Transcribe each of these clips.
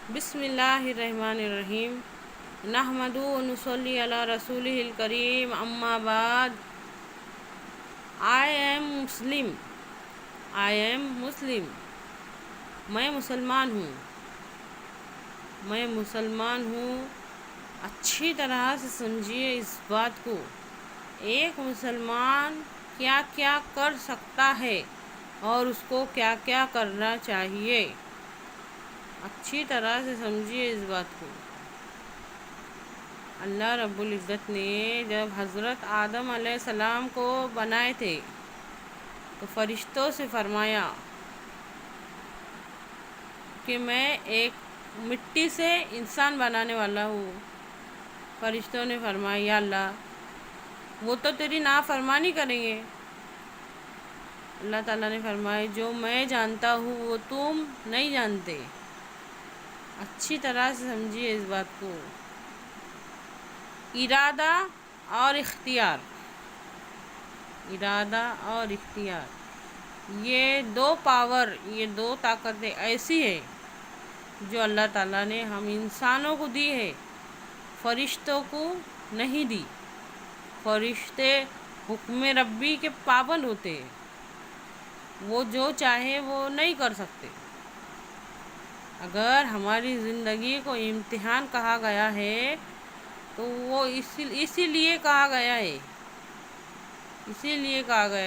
بسم اللہ الرحمن الرحیم نحمدہ و نصلی علی رسولہ الکریم اما بعد. I am Muslim. میں مسلمان ہوں. اچھی طرح سے سمجھیے اس بات کو. ایک مسلمان کیا کیا کر سکتا ہے اور اس کو کیا کیا کرنا چاہیے. اچھی طرح سے سمجھیے اس بات کو. اللہ رب العزت نے جب حضرت آدم علیہ السلام کو بنائے تھے تو فرشتوں سے فرمایا کہ میں ایک مٹی سے انسان بنانے والا ہوں. فرشتوں نے فرمایا یا اللہ وہ تو تیری نافرمانی کریں گے. اللہ تعالیٰ نے فرمایا جو میں جانتا ہوں وہ تم نہیں جانتے. اچھی طرح سے سمجھیے اس بات کو. ارادہ اور اختیار یہ دو طاقتیں ایسی ہیں جو اللہ تعالیٰ نے ہم انسانوں کو دی ہے، فرشتوں کو نہیں دی. فرشتے حکم ربی کے پابند ہوتے ہیں، وہ جو چاہے وہ نہیں کر سکتے. اگر ہماری زندگی کو امتحان کہا گیا ہے تو وہ اسی لیے کہا گیا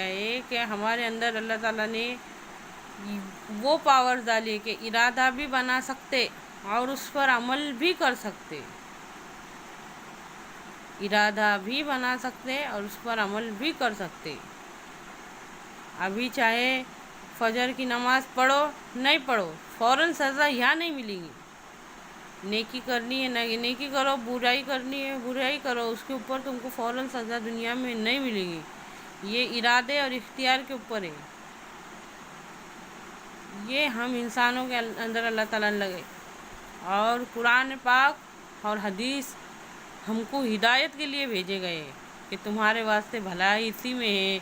ہے کہ ہمارے اندر اللہ تعالیٰ نے وہ پاور ڈالی کہ ارادہ بھی بنا سکتے اور اس پر عمل بھی کر سکتے. ابھی چاہے فجر کی نماز پڑھو نہیں پڑھو فوراً سزا یہاں نہیں ملے گی. نیکی کرنی ہے نیکی کرو، برائی کرنی ہے برائی کرو، اس کے اوپر تم کو فوراً سزا دنیا میں نہیں ملے گی. یہ ارادے اور اختیار کے اوپر ہے. یہ ہم انسانوں کے اندر اللہ تعالیٰ نے لگے. اور قرآن پاک اور حدیث ہم کو ہدایت کے لیے بھیجے گئے کہ تمہارے واسطے بھلائی اسی میں ہے،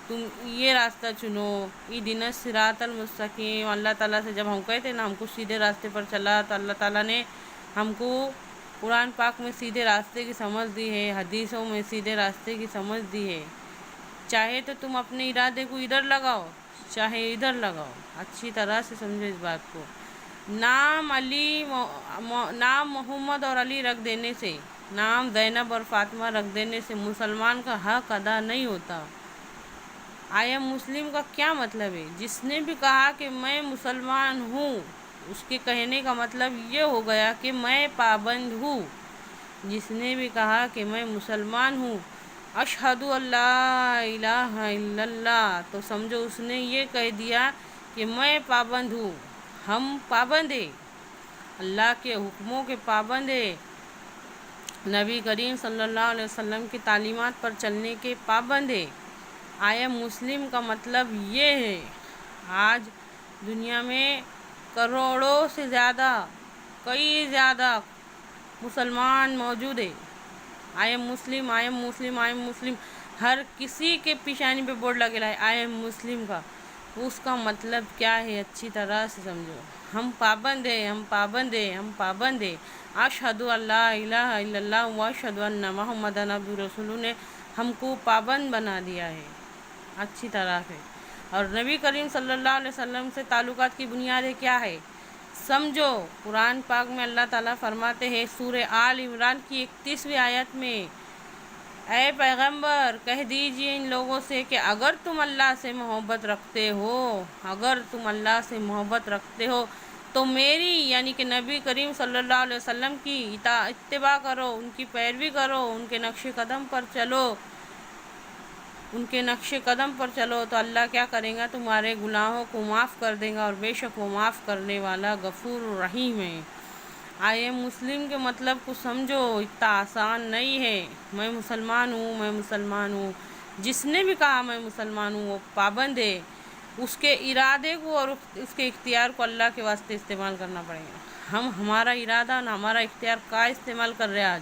تم یہ راستہ چنو. اہدنا الصراط المستقیم. اللہ تعالیٰ سے جب ہم کہتے نا ہم کو سیدھے راستے پر چلا تو اللہ تعالیٰ نے ہم کو قرآن پاک میں سیدھے راستے کی سمجھ دی ہے، حدیثوں میں سیدھے راستے کی سمجھ دی ہے. چاہے تو تم اپنے ارادے کو ادھر لگاؤ چاہے ادھر لگاؤ. اچھی طرح سے سمجھو اس بات کو. نام محمد اور علی رکھ دینے سے، نام زینب اور فاطمہ رکھ دینے سے مسلمان کا حق ادا نہیں ہوتا. آئی ایم مسلم کا کیا مطلب ہے؟ جس نے بھی کہا کہ میں مسلمان ہوں اس کے کہنے کا مطلب یہ ہو گیا کہ میں پابند ہوں. جس نے بھی کہا کہ میں مسلمان ہوں، اشہد اللہ الہ الا اللہ، تو سمجھو اس نے یہ کہہ دیا کہ میں پابند ہوں. ہم پابند ہیں، اللہ کے حکموں کے پابند ہیں، نبی کریم صلی اللہ علیہ وسلم کی تعلیمات پر چلنے کے پابند ہیں. آئی ایم مسلم کا مطلب یہ ہے. آج دنیا میں کروڑوں سے کئی زیادہ مسلمان موجود ہیں. آئی ایم مسلم ہر کسی کے پیشانی پہ بورڈ لگے رہا ہے آئی ایم مسلم کا. اس کا مطلب کیا ہے اچھی طرح سے سمجھو. ہم پابند ہیں. اشہد اللہ الہ الا اللہ و اشہد ان محمد عبدہ رسولہ نے ہم کو پابند بنا دیا ہے اچھی طرح سے. اور نبی کریم صلی اللہ علیہ وسلم سے تعلقات کی بنیادیں کیا ہے سمجھو. قرآن پاک میں اللہ تعالیٰ فرماتے ہیں سورہ آل عمران کی 31ویں آیت میں، اے پیغمبر کہہ دیجئے ان لوگوں سے کہ اگر تم اللہ سے محبت رکھتے ہو تو میری یعنی کہ نبی کریم صلی اللہ علیہ وسلم کی اتباع کرو، ان کی پیروی کرو، ان کے نقش قدم پر چلو تو اللہ کیا کرے گا تمہارے گناہوں کو معاف کر دے گا، اور بے شک وہ معاف کرنے والا غفور رحیم ہے. آئی ایم مسلم کے مطلب کو سمجھو. اتنا آسان نہیں ہے. میں مسلمان ہوں. جس نے بھی کہا میں مسلمان ہوں وہ پابند ہے. اس کے ارادے کو اور اس کے اختیار کو اللہ کے واسطے استعمال کرنا پڑے گا. ہم ہمارا ارادہ اور ہمارا اختیار کا استعمال کر رہے ہیں. آج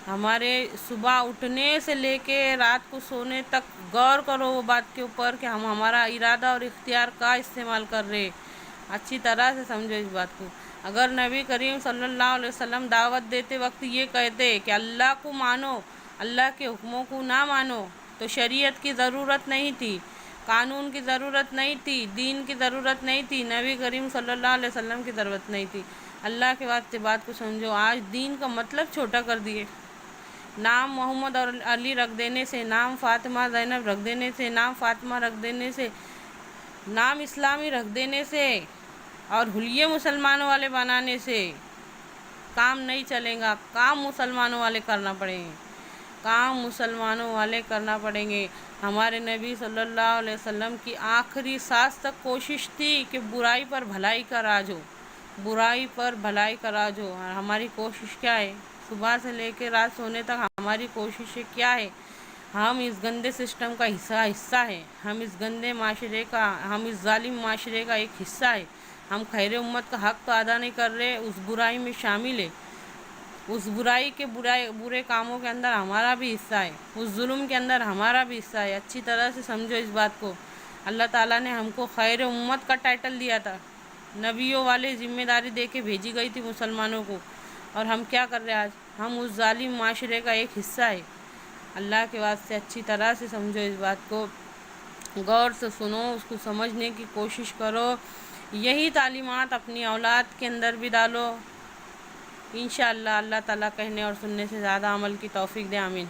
ہمارے صبح اٹھنے سے لے کے رات کو سونے تک غور کرو وہ بات کے اوپر کہ ہم ہمارا ارادہ اور اختیار کا استعمال کر رہے. اچھی طرح سے سمجھو اس بات کو. اگر نبی کریم صلی اللہ علیہ وسلم دعوت دیتے وقت یہ کہتے کہ اللہ کو مانو، اللہ کے حکموں کو نہ مانو، تو شریعت کی ضرورت نہیں تھی، قانون کی ضرورت نہیں تھی، دین کی ضرورت نہیں تھی، نبی کریم صلی اللہ علیہ وسلم کی ضرورت نہیں تھی۔ اللہ کے واسطے بات کو سمجھو، آج دین کا مطلب چھوٹا کر دیے۔ نام محمد اور علی رکھ دینے سے، نام فاطمہ زینب رکھ دینے سے، نام فاطمہ رکھ دینے سے، نام اسلامی رکھ دینے سے اور حلیے مسلمانوں والے بنانے سے کام نہیں چلے گا۔ کام مسلمانوں والے کرنا پڑیں گے، کام مسلمانوں والے کرنا پڑیں گے۔ ہمارے نبی صلی اللہ علیہ وسلم کی آخری سانس تک کوشش تھی کہ برائی پر بھلائی کا راج ہو، برائی پر بھلائی کا راج ہو۔ اور ہماری کوشش کیا ہے؟ صبح سے لے کے رات سونے تک ہماری کوششیں کیا ہے؟ ہم اس گندے سسٹم کا حصہ ہے، ہم اس گندے معاشرے کا، ہم اس ظالم معاشرے کا ایک حصہ ہے۔ ہم خیر امت کا حق تو ادا نہیں کر رہے، اس برائی میں شامل ہے، اس برائی کے برے کاموں کے اندر ہمارا بھی حصہ ہے، اس ظلم کے اندر ہمارا بھی حصہ ہے۔ اچھی طرح سے سمجھو اس بات کو۔ اللہ تعالیٰ نے ہم کو خیر امت کا ٹائٹل دیا تھا، نبیوں والے ذمہ داری دے کے بھیجی گئی تھی مسلمانوں کو، اور ہم کیا کر رہے ہیں آج؟ ہم اس ظالم معاشرے کا ایک حصہ ہے۔ اللہ کے واسطے اچھی طرح سے سمجھو اس بات کو، غور سے سنو، اس کو سمجھنے کی کوشش کرو، یہی تعلیمات اپنی اولاد کے اندر بھی ڈالو۔ انشاءاللہ اللہ تعالیٰ کہنے اور سننے سے زیادہ عمل کی توفیق دے، آمین۔